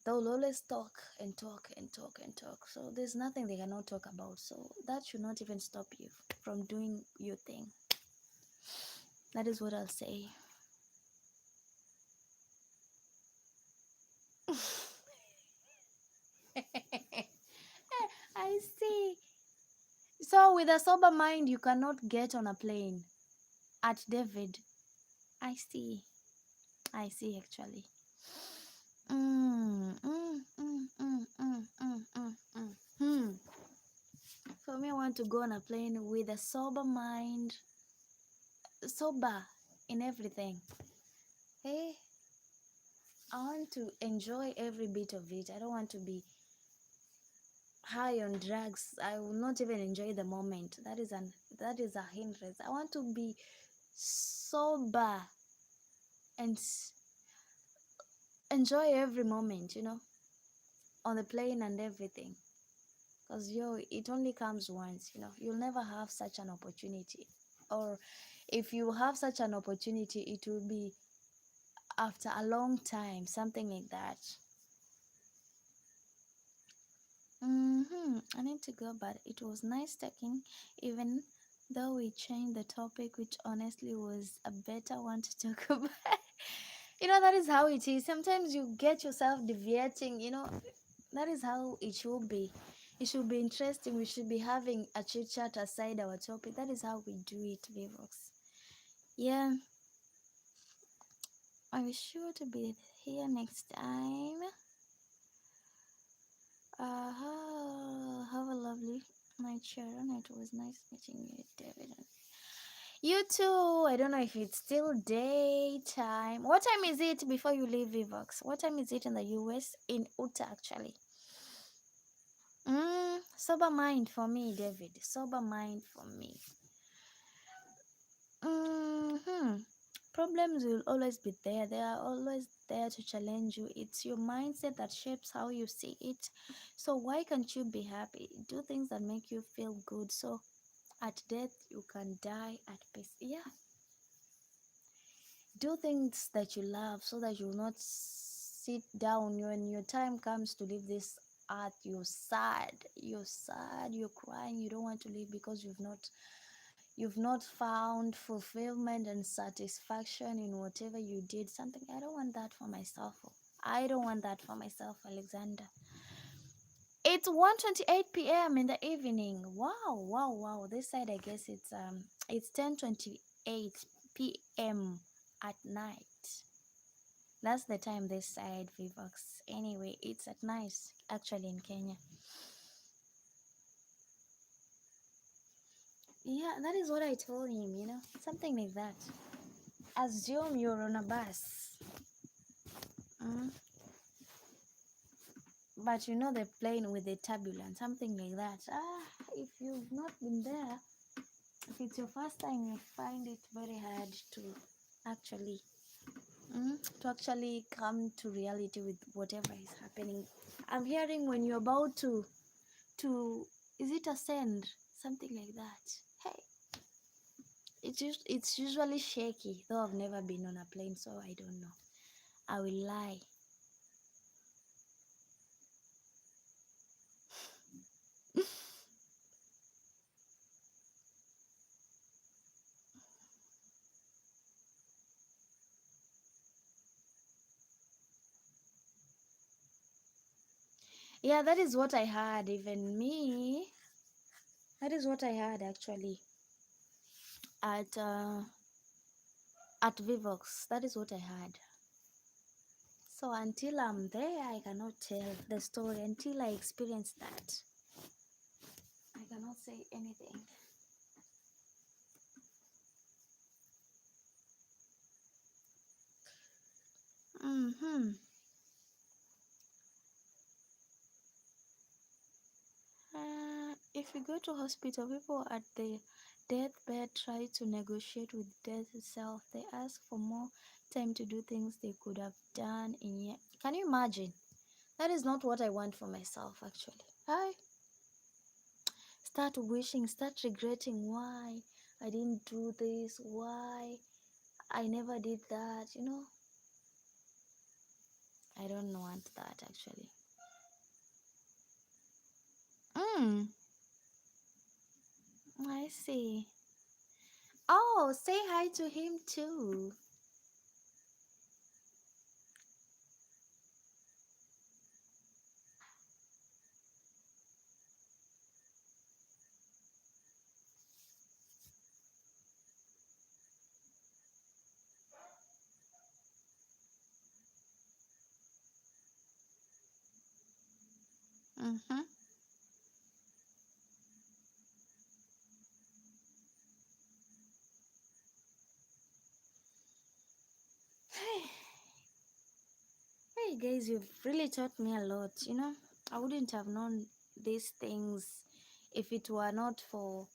They'll always talk and talk and talk and talk. So there's nothing they cannot talk about. So that should not even stop you from doing your thing. That is what I'll say. I see. So with a sober mind, you cannot get on a plane at David. I see. I see, actually. Mm, mm, mm, mm, mm, mm, mm, mm. Hmm. For me, I want to go on a plane with a sober mind, sober in everything. Hey, I want to enjoy every bit of it. I don't want to be high on drugs. I will not even enjoy the moment. That is a hindrance. I want to be sober and enjoy every moment, on the plane and everything. Because it only comes once, you'll never have such an opportunity. Or if you have such an opportunity, it will be after a long time, something like that. I need to go, but it was nice talking, even though we changed the topic, which honestly was a better one to talk about. That is how it is. Sometimes you get yourself deviating, that is how it should be. It should be interesting. We should be having a chit chat aside our topic. That is how we do it, Vivox. Yeah, I'll be sure to be here next time. Have a lovely night, Sharon. It was nice meeting you, David. You too. I don't know if it's still daytime. What time is it before you leave, Vivox? What time is it in the US? In Utah, actually. Sober mind for me, David. Sober mind for me. Problems will always be there. They are always there to challenge you. It's your mindset that shapes how you see it. So why can't you be happy? Do things that make you feel good. So at death, you can die at peace. Yeah. Do things that you love so that you will not sit down when your time comes to leave this earth. You're sad. You're crying. You don't want to live because you've not found fulfillment and satisfaction in whatever you did. Something I don't want that for myself. I don't want that for myself, Alexander. It's 1:28 p.m. in the evening. Wow. This side, I guess it's 10:28 p.m. at night. That's the time this side, Vivox. Anyway, it's at night actually in Kenya. Yeah, that is what I told him, something like that. Assume you're on a bus. But the plane with the turbulence, something like that. If you've not been there, if it's your first time, you find it very hard to actually come to reality with whatever is happening. I'm hearing when you're about to is it ascend, something like that. Hey, it's usually shaky, though I've never been on a plane, so I don't know. I will lie. Yeah, that is what I heard. Even me, that is what I heard actually at Vivox. That is what I heard. So until I'm there, I cannot tell the story. Until I experience that, I cannot say anything. Mm-hmm. If you go to hospital, people at the deathbed try to negotiate with death itself. They ask for more time to do things they could have done in year. Can you imagine? That is not what I want for myself, actually. I start wishing, start regretting why I didn't do this, why I never did that. I don't want that actually. Mm, I see. Oh, say hi to him too. Mm-hmm. Hey, hey guys, you've really taught me a lot. I wouldn't have known these things if it were not for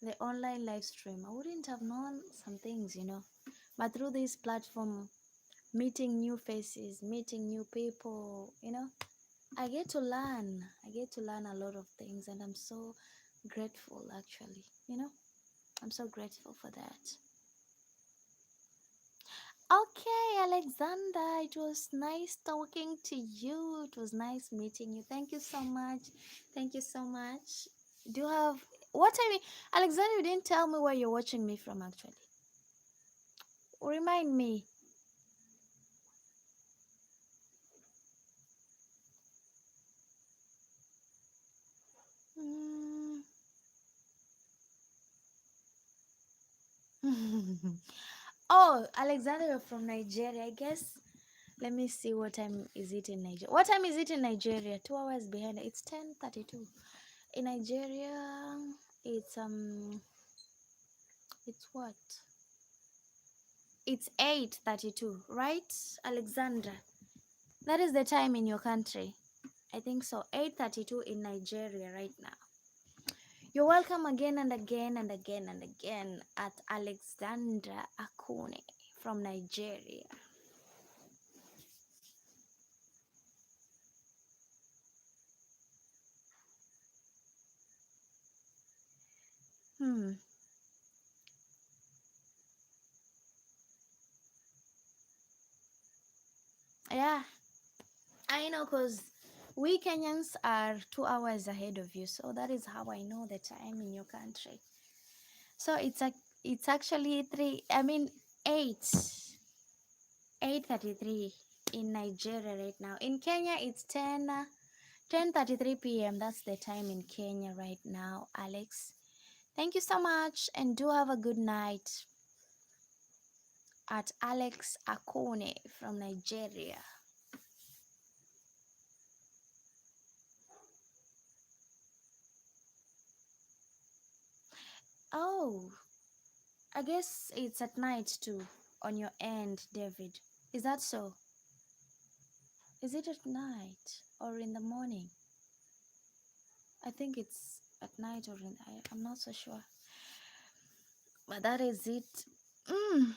the online live stream. I wouldn't have known some things. But through this platform, meeting new faces, meeting new people, I get to learn. I get to learn a lot of things, and I'm so grateful actually. I'm so grateful for that. Okay, Alexander, it was nice talking to you. It was nice meeting you. Thank you so much. Thank you so much. Do you have what time? Alexander, you didn't tell me where you're watching me from actually. Remind me. Mm. Oh, Alexander, you're from Nigeria, I guess. Let me see what time is it in Nigeria. What time is it in Nigeria? 2 hours behind. It's 10:32. In Nigeria, it's what? It's 8:32, right, Alexandra? That is the time in your country. I think so. 8:32 in Nigeria right now. You're welcome again and again and again and again at Alexandra Akune from Nigeria. Hmm. Yeah, I know because we Kenyans are 2 hours ahead of you, so that is how I know the time in your country. So it's actually three. I mean 8:33 in Nigeria right now. In Kenya, it's 10:33 p.m. That's the time in Kenya right now, Alex. Thank you so much, and do have a good night at Alex Akone from Nigeria. Oh, I guess it's at night too on your end, David. Is that so? Is it at night or in the morning? I think it's at night or I'm not so sure. But that is it. Mm.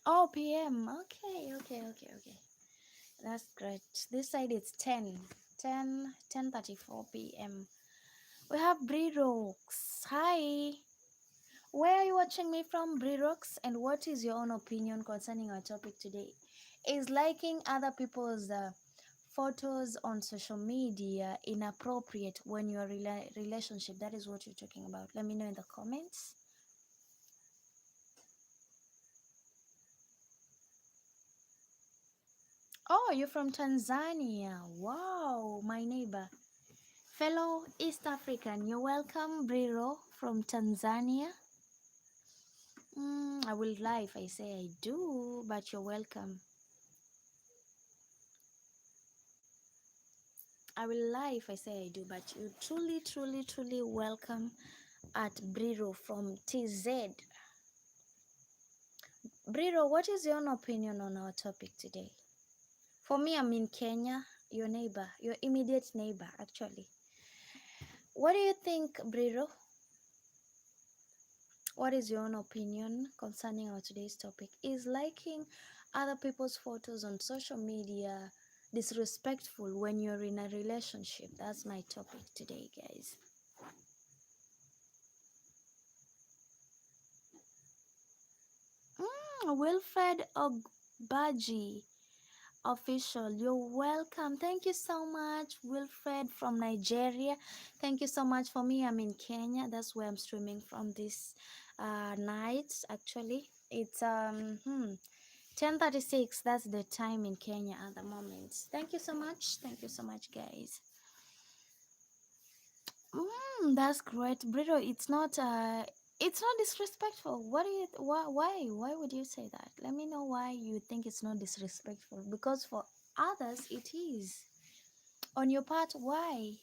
Oh, PM. Okay, okay, okay, okay. That's great. This side it's 10:34 p.m. We have Breerox. Hi. Where are you watching me from, Breerox? And what is your own opinion concerning our topic today? Is liking other people's photos on social media inappropriate when you're relationship? That is what you're talking about. Let me know in the comments. Oh, you're from Tanzania. Wow, my neighbor. Fellow East African, you're welcome, Briro from Tanzania. I will lie if I say I do, but you're welcome. I will lie if I say I do, but you truly, truly, truly welcome at Briro from TZ. Briro, what is your own opinion on our topic today? For me, I'm in Kenya, your neighbor, your immediate neighbor, actually. What do you think, Briro? What is your own opinion concerning our today's topic? Is liking other people's photos on social media disrespectful when you're in a relationship? That's my topic today, guys. Wilfred Ogbaji official, you're welcome. Thank you so much, Wilfred from Nigeria. Thank you so much. For me, I'm in Kenya. That's where I'm streaming from this night. Actually, it's 10:36. That's the time in Kenya at the moment. Thank you so much. Thank you so much, guys. That's great, Brito. It's not disrespectful. What do you why would you say that? Let me know why you think it's not disrespectful, because for others it is. On your part, why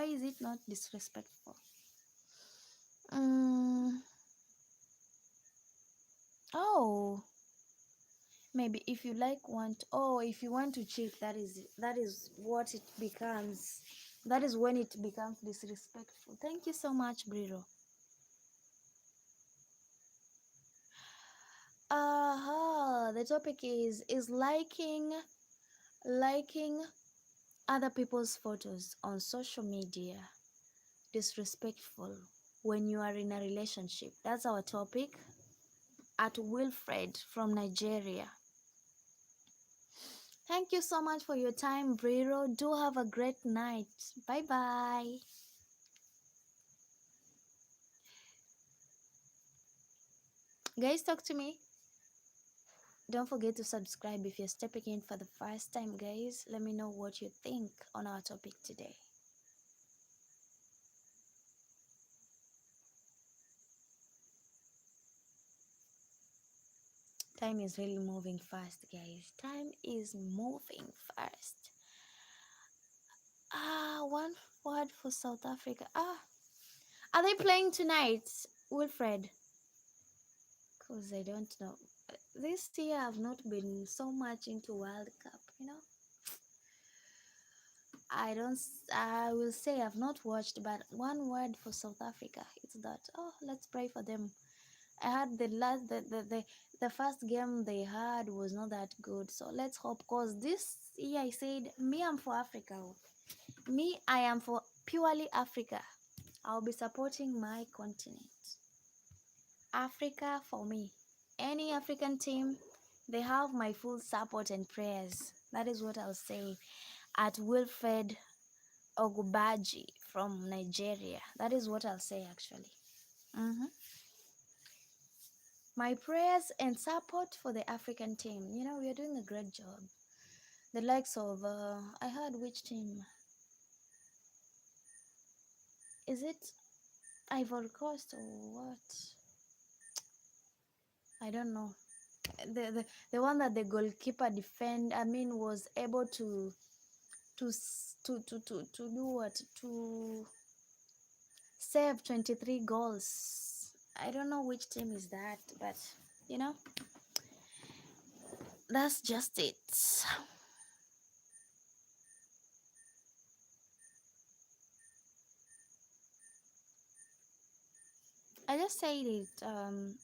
is it not disrespectful? Mm, oh, maybe if you if you want to cheat, that is what it becomes. That is when it becomes disrespectful. Thank you so much, Brito. The topic is liking other people's photos on social media disrespectful when you are in a relationship. That's our topic. At Wilfred from Nigeria. Thank you so much for your time, Briro. Do have a great night. Bye bye. Guys, talk to me. Don't forget to subscribe if you're stepping in for the first time, guys. Let me know what you think on our topic today. Time is really moving fast, guys. Time is moving fast. One word for South Africa. Are they playing tonight, Wilfred? Because I don't know. This year I've not been so much into World Cup, you know. I will say I've not watched, but one word for South Africa, it's that, oh, let's pray for them. I heard the first game they had was not that good, so let's hope, because this year I said, me, I'm for Africa. Me, I am for purely Africa. I'll be supporting my continent. Africa for me. Any African team, they have my full support and prayers. That is what I'll say. At Wilfred Ogbaji from Nigeria. That is what I'll say, actually. My prayers and support for the African team. You know, we are doing a great job. The likes of, I heard which team? Is it Ivory Coast or what? I don't know. The one that the goalkeeper was able to do what? To save 23 goals. I don't know which team is that, but you know, that's just it. I just said it,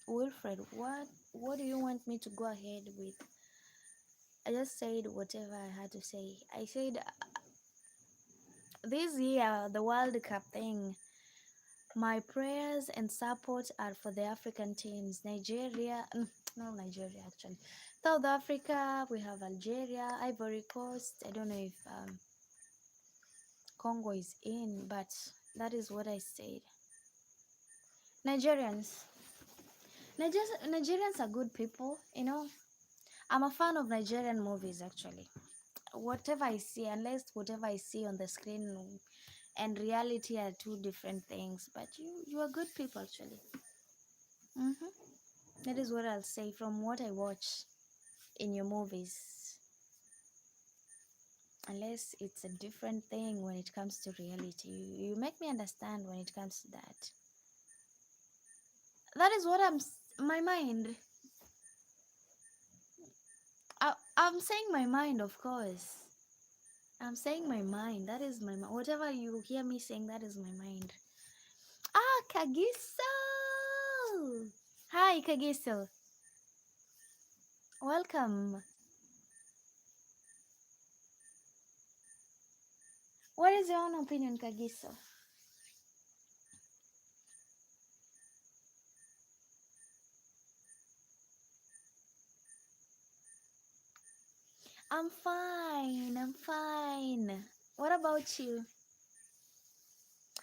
Wilfred. What do you want me to go ahead with? I just said whatever I had to say. I said this year, the World Cup thing, my prayers and support are for the African teams. Nigeria, no, Nigeria actually. South Africa, we have Algeria, Ivory Coast. I don't know if Congo is in, but that is what I said. Nigerians. Nigerians are good people, you know. I'm a fan of Nigerian movies, actually. whatever I see, unless whatever I see on the screen and reality are two different things. But you are good people actually. Mm-hmm. That is what I'll say from what I watch in your movies. Unless it's a different thing when it comes to reality, you make me understand when it comes to that. That is what my mind. I'm saying my mind, of course. I'm saying my mind. That is my mind. Whatever you hear me saying, that is my mind. Ah, Kagiso! Hi, Kagiso. Welcome. What is your own opinion, Kagiso? I'm fine. I'm fine. What about you?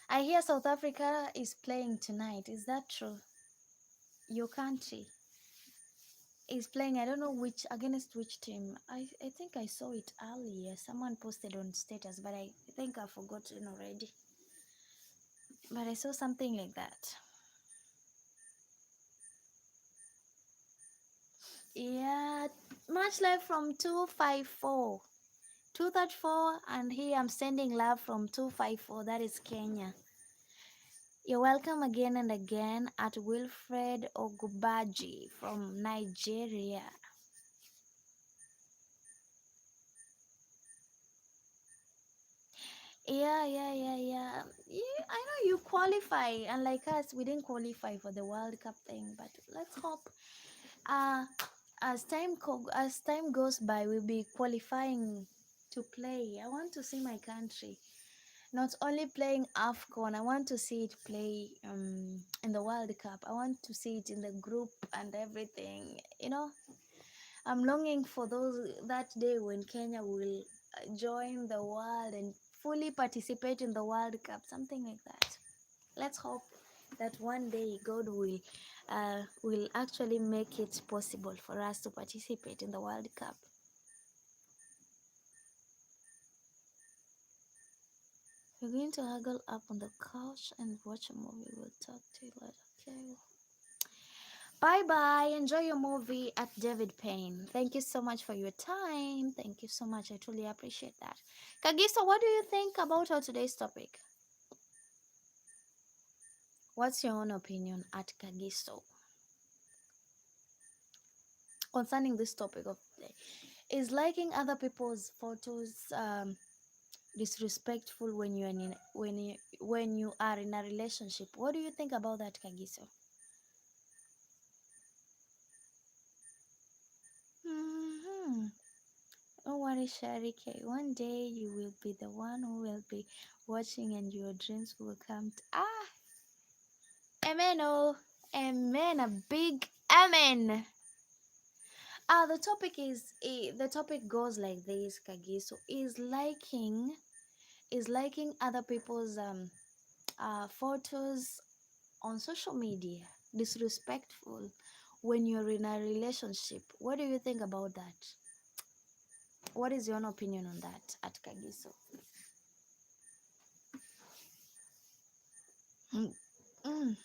I hear South Africa is playing tonight. Is that true? Your country is playing. I don't know which against which team. I think I saw it earlier. Someone posted on status, but I think I've forgotten already. But I saw something like that. Yeah, much love from 254. 234, and here I'm sending love from 254. That is Kenya. You're welcome again and again at Wilfred Ogubaji from Nigeria. Yeah. I know you qualify, and like us, we didn't qualify for the World Cup thing, but let's hope. Uh, as time goes by, we'll be qualifying to play. I want to see my country not only playing AFCON. I want to see it play in the World Cup. I want to see it in the group and everything. I'm longing for that day when Kenya will join the world and fully participate in the World Cup, something like that. Let's hope that one day God will actually make it possible for us to participate in the World Cup. We're going to huggle up on the couch and watch a movie. We'll talk to you later. Okay. Bye bye. Enjoy your movie at David Payne. Thank you so much for your time. Thank you so much. I truly appreciate that. Kagiso, what do you think about our today's topic? What's your own opinion at Kagiso concerning this topic of today? Is liking other people's photos disrespectful when you are in a relationship? What do you think about that, Kagiso? Mm-hmm. Don't worry, Sharike. One day you will be the one who will be watching and your dreams will come to... Amen, oh. Amen, a big amen. The topic goes like this, Kagiso. Is liking other people's photos on social media disrespectful when you're in a relationship? What do you think about that? What is your own opinion on that at Kagiso? Mm, mm.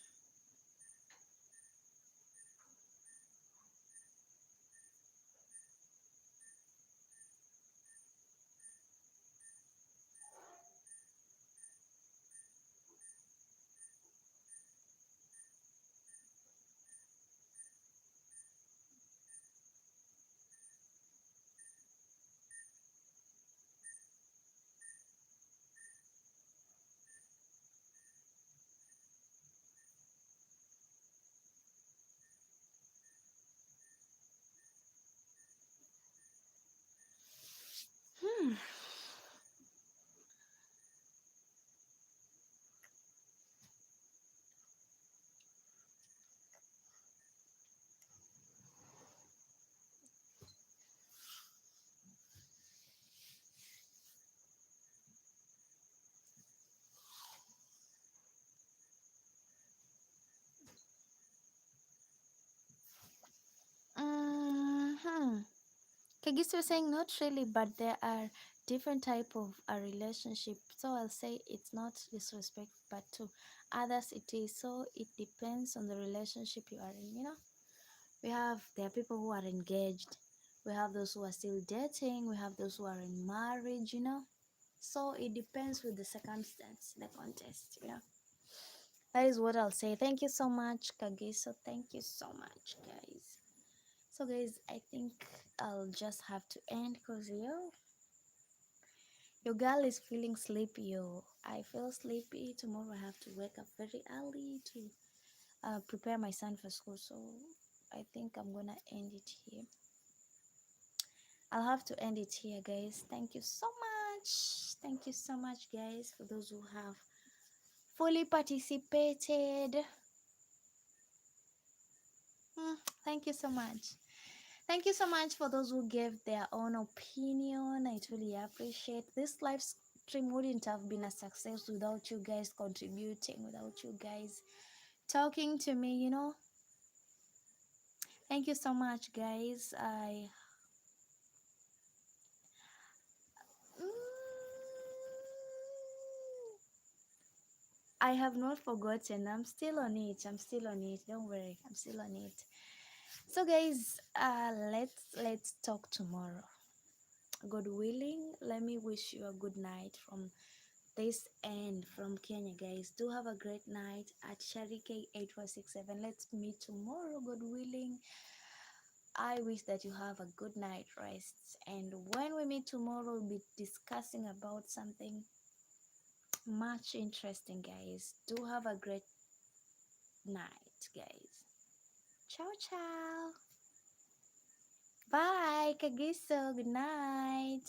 Kagiso was saying not really, but there are different type of a relationship. So I'll say it's not disrespect, but to others it is. So it depends on the relationship you are in. There are people who are engaged. We have those who are still dating. We have those who are in marriage. So it depends with the circumstance, the context. That is what I'll say. Thank you so much, Kagiso. Thank you so much, guys. So guys, I think I'll just have to end because your girl is feeling sleepy. I feel sleepy. Tomorrow I have to wake up very early to prepare my son for school. So I think I'm gonna end it here. I'll have to end it here, guys. Thank you so much. Thank you so much, guys, for those who have fully participated. Thank you so much. Thank you so much for those who gave their own opinion. I truly appreciate this live stream. Wouldn't have been a success without you guys contributing, without you guys talking to me. Thank you so much, guys. I have not forgotten. I'm still on it. I'm still on it. Don't worry. I'm still on it. So guys, let's talk tomorrow. God willing, let me wish you a good night from this end from Kenya, guys. Do have a great night at Sharike 8467. Let's meet tomorrow, God willing. I wish that you have a good night rest. And when we meet tomorrow, we'll be discussing about something much interesting, guys. Do have a great night, guys. Ciao, ciao. Bye, Kagiso. Good night.